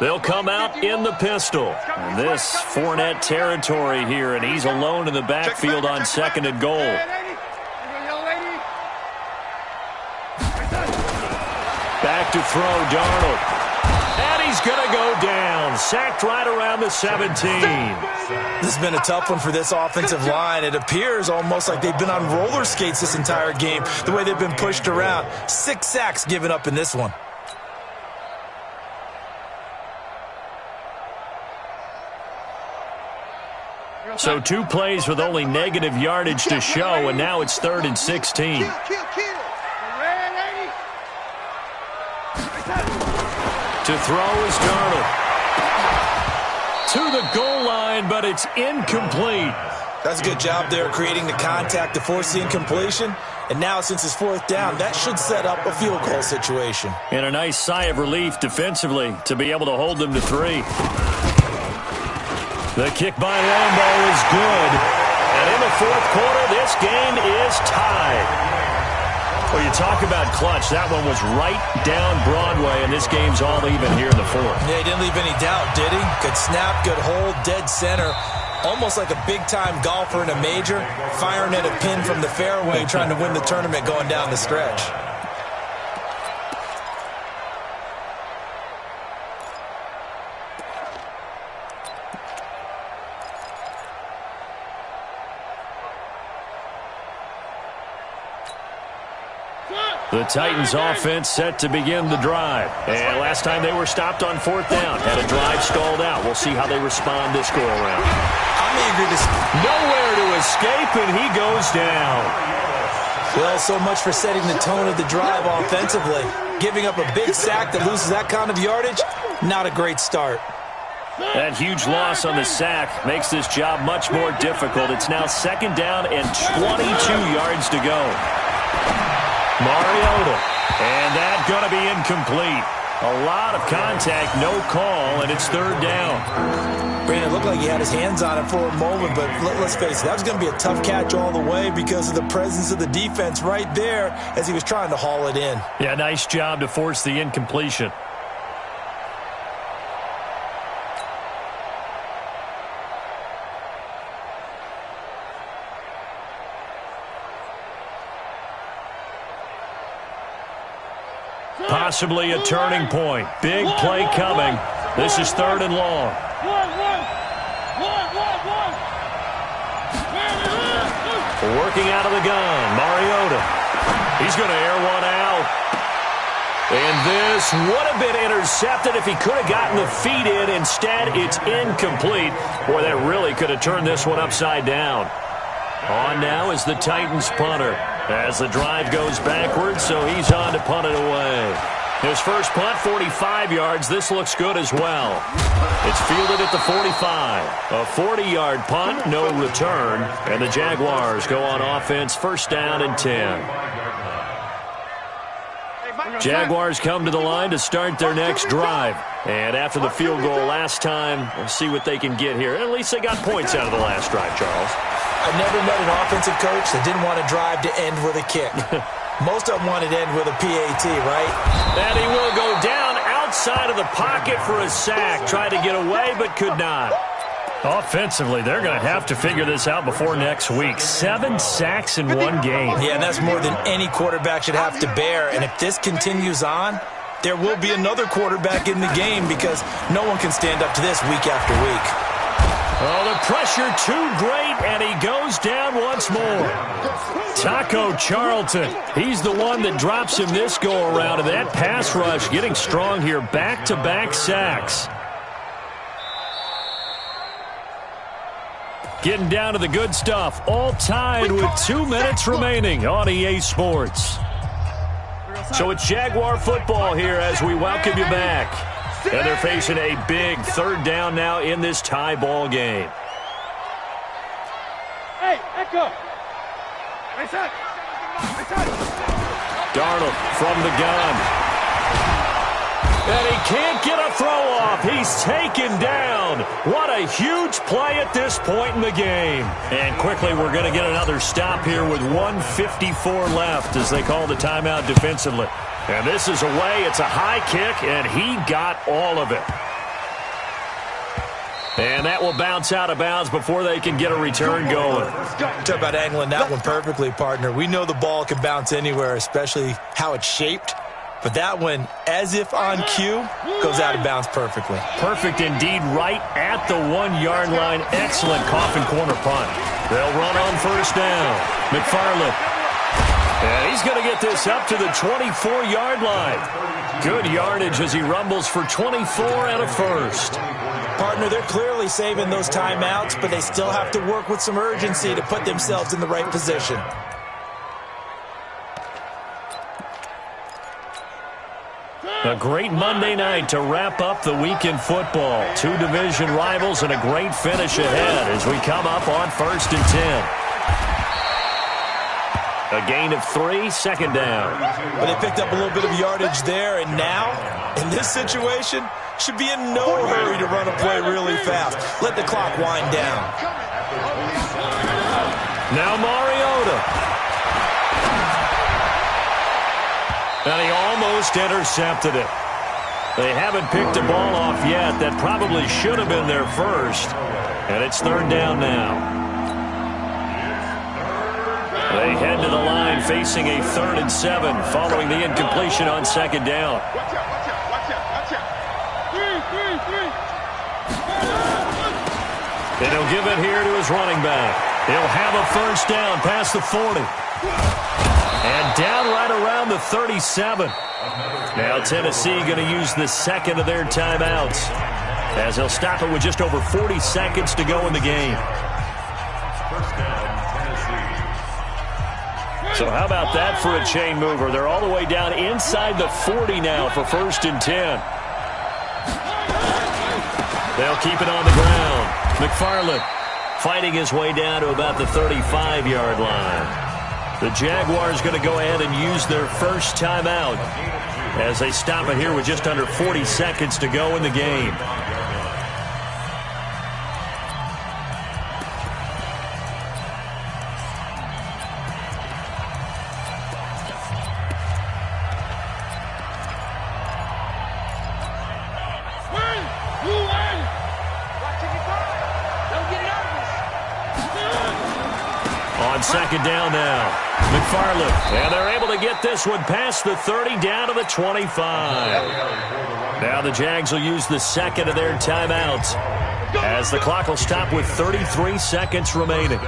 Speaker 6: They'll come out in the pistol. And this Fournette territory here, and he's alone in the backfield on 2nd and goal. Back back to throw, Darnold. And he's going to go down. Sacked right around the 17.
Speaker 7: This has been a tough one for this offensive line. It appears almost like they've been on roller skates this entire game, the way they've been pushed around. 6 sacks given up in this one.
Speaker 6: So 2 plays with only negative yardage to show, and now it's 3rd and 16. To throw is Darnold. To the goal line, but it's incomplete.
Speaker 7: That's a good job there creating the contact to force the incompletion. And now, since it's 4th down, that should set up a field goal situation.
Speaker 6: And a nice sigh of relief defensively to be able to hold them to 3. The kick by Lambeau is good. And in the 4th quarter, this game is tied. Well, you talk about clutch. That one was right down Broadway, and this game's all even here in the 4th.
Speaker 7: Yeah, he didn't leave any doubt, did he? Good snap, good hold, dead center. Almost like a big-time golfer in a major, firing at a pin from the fairway, trying to win the tournament going down the stretch.
Speaker 6: The Titans offense set to begin the drive. And last time they were stopped on 4th down. Had a drive stalled out. We'll see how they respond this go-around.
Speaker 7: I'm eager to...
Speaker 6: Nowhere to escape, and he goes down.
Speaker 7: Well, so much for setting the tone of the drive offensively. Giving up a big sack that loses that kind of yardage, not a great start.
Speaker 6: That huge loss on the sack makes this job much more difficult. It's now 2nd down and 22 yards to go. Mariota, and that's going to be incomplete. A lot of contact, no call, and it's 3rd down.
Speaker 7: Brandon, it looked like he had his hands on it for a moment, but let's face it, that was going to be a tough catch all the way because of the presence of the defense right there as he was trying to haul it in.
Speaker 6: Yeah, nice job to force the incompletion. Possibly a turning point. Big play coming. This is 3rd and long. Working out of the gun, Mariota. He's going to air one out. And this would have been intercepted if he could have gotten the feet in. Instead, it's incomplete. Boy, that really could have turned this one upside down. On now is the Titans punter as the drive goes backwards, so he's on to punt it away. His first punt, 45 yards. This looks good as well. It's fielded at the 45. A 40-yard punt, no return, and the Jaguars go on offense, 1st down and 10. Jaguars come to the line to start their next drive. And after the field goal last time, we'll see what they can get here. At least they got points out of the last drive, Charles.
Speaker 7: I never met an offensive coach that didn't want a drive to end with a kick. Most of them wanted to end with a PAT, right?
Speaker 6: And he will go down outside of the pocket for a sack. Tried to get away, but could not. Offensively, they're going to have to figure this out before next week. 7 sacks in one game.
Speaker 7: Yeah, and that's more than any quarterback should have to bear. And if this continues on, there will be another quarterback in the game because no one can stand up to this week after week.
Speaker 6: Oh, the pressure too great, and he goes down once more. Taco Charlton, he's the one that drops him this go-around, and that pass rush getting strong here. Back-to-back sacks. Getting down to the good stuff. All tied with 2 minutes remaining on EA Sports. So it's Jaguar football here as we welcome you back. And they're facing a big 3rd down now in this tie ball game.
Speaker 8: Hey, Echo.
Speaker 6: Darnold from the gun. And he can't get a throw off. He's taken down. What a huge play at this point in the game. And quickly we're going to get another stop here with 1:54 left as they call the timeout defensively. And this is away. It's a high kick, and he got all of it. And that will bounce out of bounds before they can get a return going.
Speaker 7: Talk about angling that one perfectly, partner. We know the ball can bounce anywhere, especially how it's shaped. But that one, as if on cue, goes out of bounds perfectly.
Speaker 6: Perfect indeed, right at the 1-yard line. Excellent coffin corner punt. They'll run on first down. McFarland. And he's going to get this up to the 24-yard line. Good yardage as he rumbles for 24 and a first.
Speaker 7: Partner, they're clearly saving those timeouts, but they still have to work with some urgency to put themselves in the right position.
Speaker 6: A great Monday night to wrap up the week in football. 2 division rivals and a great finish ahead as we come up on first and 10. A gain of 3, second down.
Speaker 7: But they picked up a little bit of yardage there, and now, in this situation, should be in no hurry to run a play really fast. Let the clock wind down.
Speaker 6: Now Mariota. And he almost intercepted it. They haven't picked a ball off yet. That probably should have been their first. And it's third down now. They head to the line facing a 3rd and 7 following the incompletion on second down. And he'll give it here to his running back. He'll have a first down past the 40. And down right around the 37. Now Tennessee going to use the second of their timeouts as they'll stop it with just over 40 seconds to go in the game. So how about that for a chain mover? They're all the way down inside the 40 now for first and 10. They'll keep it on the ground. McFarland fighting his way down to about the 35-yard line. The Jaguars going to go ahead and use their first timeout as they stop it here with just under 40 seconds to go in the game. On second down now, McFarland. And they're able to get this one past the 30 down to the 25. Now the Jags will use the second of their timeouts as the clock will stop with 33 seconds remaining.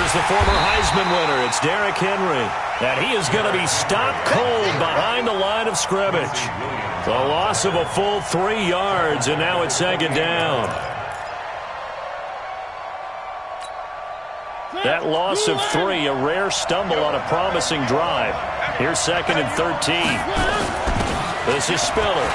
Speaker 6: The former Heisman winner, it's Derrick Henry. And he is going to be stopped cold behind the line of scrimmage. The loss of a full 3 yards, and now it's second down. That loss of 3, a rare stumble on a promising drive. Here's second and 13. This is Spiller.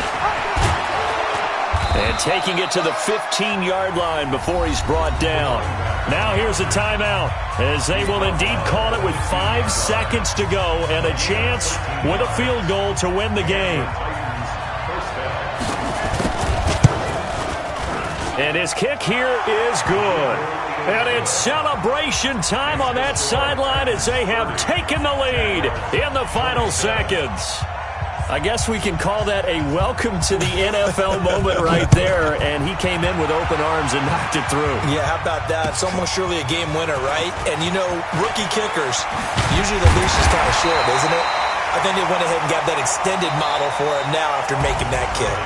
Speaker 6: And taking it to the 15-yard line before he's brought down. Now here's a timeout as they will indeed call it with 5 seconds to go and a chance with a field goal to win the game. And his kick here is good. And it's celebration time on that sideline as they have taken the lead in the final seconds. I guess we can call that a welcome to the NFL moment right there, and he came in with open arms and knocked it through.
Speaker 7: Yeah, how about that? It's almost surely a game winner, right? And, you know, rookie kickers, usually the leash is kind of short, isn't it? I think they went ahead and got that extended model for him now after making that kick.